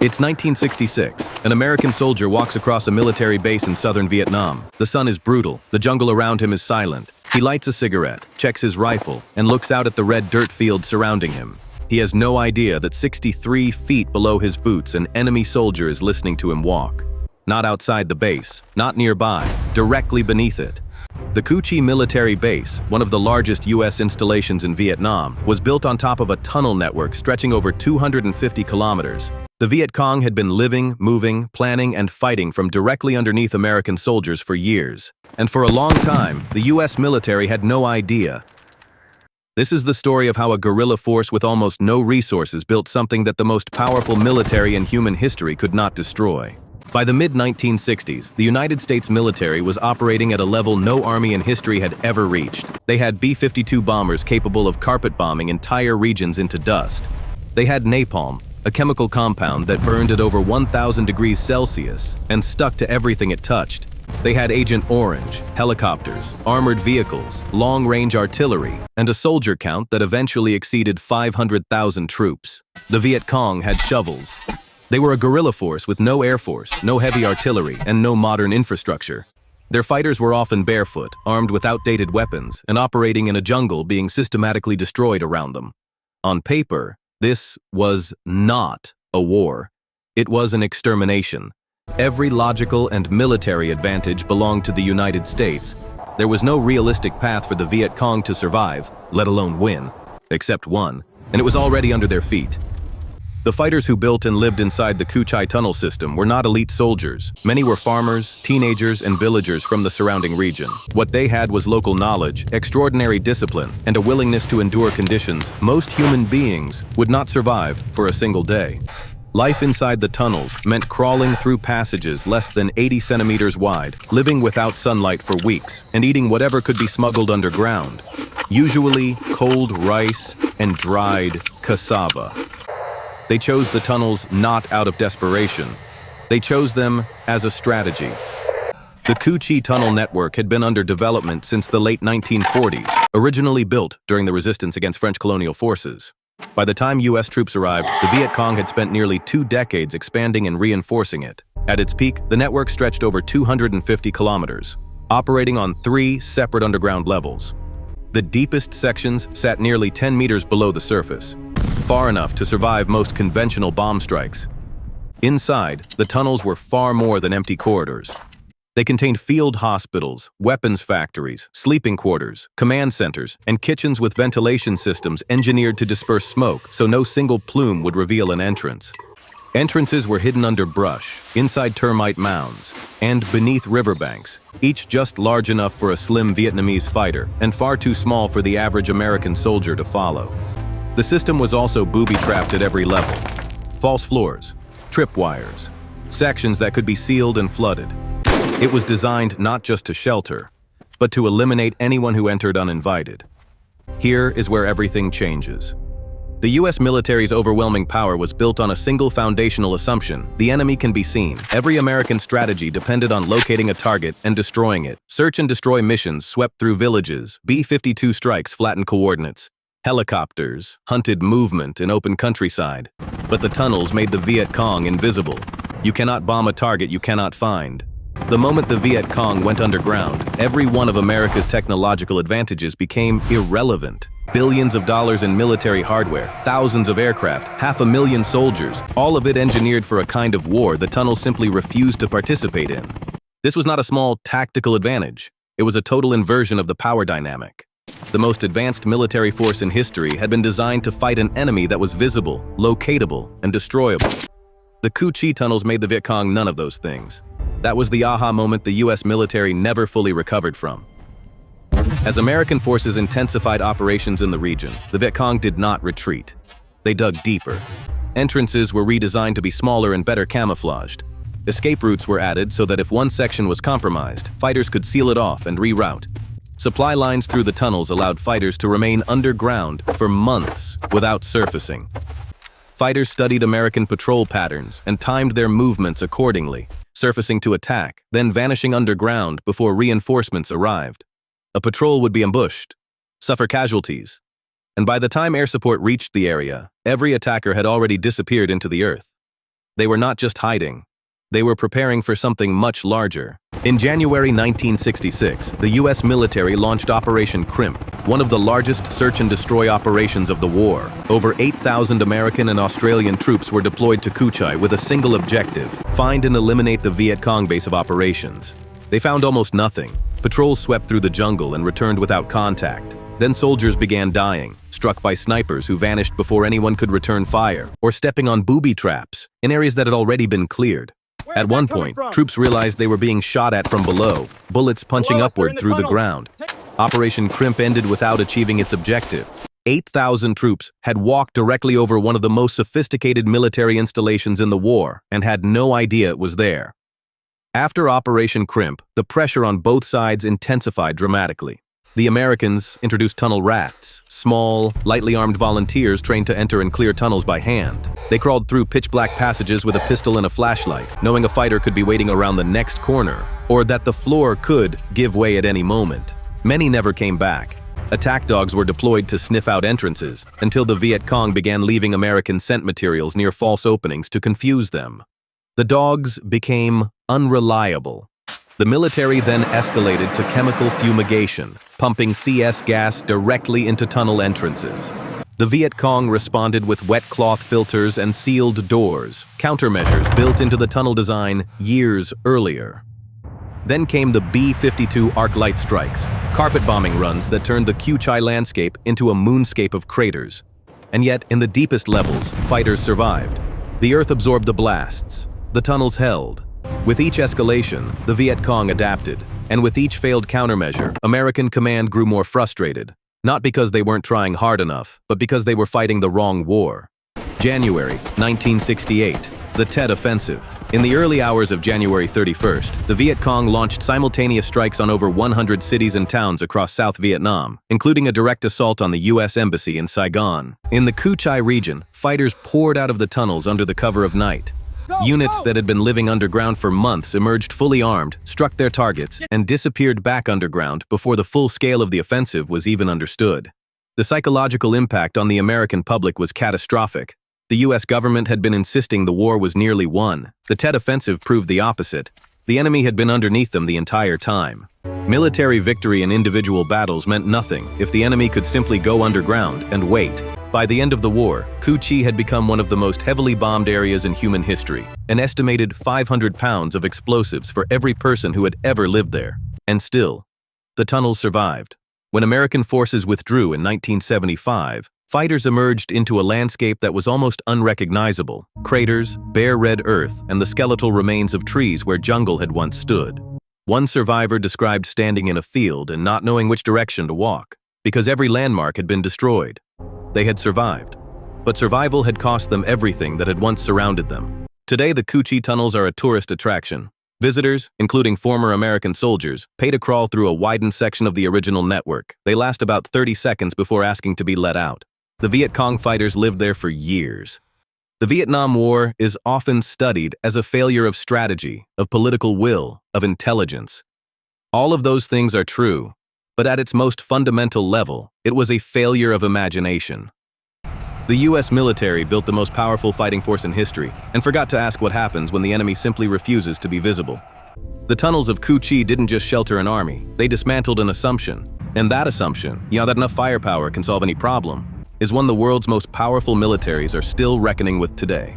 It's 1966. An American soldier walks across a military base in southern Vietnam. The sun is brutal. The jungle around him is silent. He lights a cigarette, checks his rifle, and looks out at the red dirt field surrounding him. He has no idea that 63 feet below his boots, an enemy soldier is listening to him walk. Not outside the base, not nearby, directly beneath it. The Cu Chi military base, one of the largest U.S. installations in Vietnam, was built on top of a tunnel network stretching over 250 kilometers. The Viet Cong had been living, moving, planning, and fighting from directly underneath American soldiers for years. And for a long time, the U.S. military had no idea. This is the story of how a guerrilla force with almost no resources built something that the most powerful military in human history could not destroy. By the mid-1960s, the United States military was operating at a level no army in history had ever reached. They had B-52 bombers capable of carpet bombing entire regions into dust. They had napalm, a chemical compound that burned at over 1,000 degrees Celsius and stuck to everything it touched. They had Agent Orange, helicopters, armored vehicles, long-range artillery, and a soldier count that eventually exceeded 500,000 troops. The Viet Cong had shovels. They were a guerrilla force with no air force, no heavy artillery, and no modern infrastructure. Their fighters were often barefoot, armed with outdated weapons, and operating in a jungle being systematically destroyed around them. On paper, this was not a war. It was an extermination. Every logical and military advantage belonged to the United States. There was no realistic path for the Viet Cong to survive, let alone win, except one, and it was already under their feet. The fighters who built and lived inside the Cu Chi tunnel system were not elite soldiers. Many were farmers, teenagers, and villagers from the surrounding region. What they had was local knowledge, extraordinary discipline, and a willingness to endure conditions most human beings would not survive for a single day. Life inside the tunnels meant crawling through passages less than 80 centimeters wide, living without sunlight for weeks, and eating whatever could be smuggled underground. Usually cold rice and dried cassava. They chose the tunnels not out of desperation. They chose them as a strategy. The Cu Chi tunnel network had been under development since the late 1940s, originally built during the resistance against French colonial forces. By the time U.S. troops arrived, the Viet Cong had spent nearly 2 decades expanding and reinforcing it. At its peak, the network stretched over 250 kilometers, operating on 3 separate underground levels. The deepest sections sat nearly 10 meters below the surface, far enough to survive most conventional bomb strikes. Inside, the tunnels were far more than empty corridors. They contained field hospitals, weapons factories, sleeping quarters, command centers, and kitchens with ventilation systems engineered to disperse smoke so no single plume would reveal an entrance. Entrances were hidden under brush, inside termite mounds, and beneath riverbanks, each just large enough for a slim Vietnamese fighter and far too small for the average American soldier to follow. The system was also booby-trapped at every level. False floors, tripwires, sections that could be sealed and flooded. It was designed not just to shelter, but to eliminate anyone who entered uninvited. Here is where everything changes. The U.S. military's overwhelming power was built on a single foundational assumption: the enemy can be seen. Every American strategy depended on locating a target and destroying it. Search and destroy missions swept through villages. B-52 strikes flattened coordinates. Helicopters hunted movement in open countryside. But the tunnels made the Viet Cong invisible. You cannot bomb a target you cannot find. The moment the Viet Cong went underground, every one of America's technological advantages became irrelevant. Billions of dollars in military hardware, thousands of aircraft, 500,000 soldiers, all of it engineered for a kind of war the tunnels simply refused to participate in. This was not a small tactical advantage. It was a total inversion of the power dynamic. The most advanced military force in history had been designed to fight an enemy that was visible, locatable, and destroyable. The Cu Chi tunnels made the Viet Cong none of those things. That was the aha moment the U.S. military never fully recovered from. As American forces intensified operations in the region, the Viet Cong did not retreat. They dug deeper. Entrances were redesigned to be smaller and better camouflaged. Escape routes were added so that if one section was compromised, fighters could seal it off and reroute. Supply lines through the tunnels allowed fighters to remain underground for months without surfacing. Fighters studied American patrol patterns and timed their movements accordingly, surfacing to attack, then vanishing underground before reinforcements arrived. A patrol would be ambushed, suffer casualties, and by the time air support reached the area, every attacker had already disappeared into the earth. They were not just hiding. They were preparing for something much larger. In January 1966, the U.S. military launched Operation Crimp, one of the largest search and destroy operations of the war. Over 8,000 American and Australian troops were deployed to Cu Chi with a single objective: find and eliminate the Viet Cong base of operations. They found almost nothing. Patrols swept through the jungle and returned without contact. Then soldiers began dying, struck by snipers who vanished before anyone could return fire, or stepping on booby traps in areas that had already been cleared. At one point, troops realized they were being shot at from below, bullets punching upward through the ground. Operation Crimp ended without achieving its objective. 8,000 troops had walked directly over one of the most sophisticated military installations in the war and had no idea it was there. After Operation Crimp, the pressure on both sides intensified dramatically. The Americans introduced tunnel rats, small, lightly armed volunteers trained to enter and clear tunnels by hand. They crawled through pitch-black passages with a pistol and a flashlight, knowing a fighter could be waiting around the next corner, or that the floor could give way at any moment. Many never came back. Attack dogs were deployed to sniff out entrances, until the Viet Cong began leaving American scent materials near false openings to confuse them. The dogs became unreliable. The military then escalated to chemical fumigation, pumping CS gas directly into tunnel entrances. The Viet Cong responded with wet cloth filters and sealed doors, countermeasures built into the tunnel design years earlier. Then came the B-52 arc light strikes, carpet bombing runs that turned the Cu Chi landscape into a moonscape of craters. And yet, in the deepest levels, fighters survived. The earth absorbed the blasts. The tunnels held. With each escalation, the Viet Cong adapted, and with each failed countermeasure, American command grew more frustrated, not because they weren't trying hard enough, but because they were fighting the wrong war. January 1968, the Tet Offensive. In the early hours of January 31st, the Viet Cong launched simultaneous strikes on over 100 cities and towns across South Vietnam, including a direct assault on the U.S. Embassy in Saigon. In the Cu Chi region, fighters poured out of the tunnels under the cover of night. Units that had been living underground for months emerged fully armed, struck their targets, and disappeared back underground before the full scale of the offensive was even understood. The psychological impact on the American public was catastrophic. The U.S. government had been insisting the war was nearly won. The Tet Offensive proved the opposite. The enemy had been underneath them the entire time. Military victory in individual battles meant nothing if the enemy could simply go underground and wait. By the end of the war, Cu Chi had become one of the most heavily bombed areas in human history, an estimated 500 pounds of explosives for every person who had ever lived there. And still, the tunnels survived. When American forces withdrew in 1975, fighters emerged into a landscape that was almost unrecognizable: craters, bare red earth, and the skeletal remains of trees where jungle had once stood. One survivor described standing in a field and not knowing which direction to walk, because every landmark had been destroyed. They had survived, but survival had cost them everything that had once surrounded them. Today, the Cu Chi tunnels are a tourist attraction. Visitors, including former American soldiers, pay to crawl through a widened section of the original network. They last about 30 seconds before asking to be let out. The Viet Cong fighters lived there for years. The Vietnam War is often studied as a failure of strategy, of political will, of intelligence. All of those things are true, but at its most fundamental level, it was a failure of imagination. The U.S. military built the most powerful fighting force in history and forgot to ask what happens when the enemy simply refuses to be visible. The tunnels of Cu Chi didn't just shelter an army, they dismantled an assumption. And that assumption, that enough firepower can solve any problem, is one the world's most powerful militaries are still reckoning with today.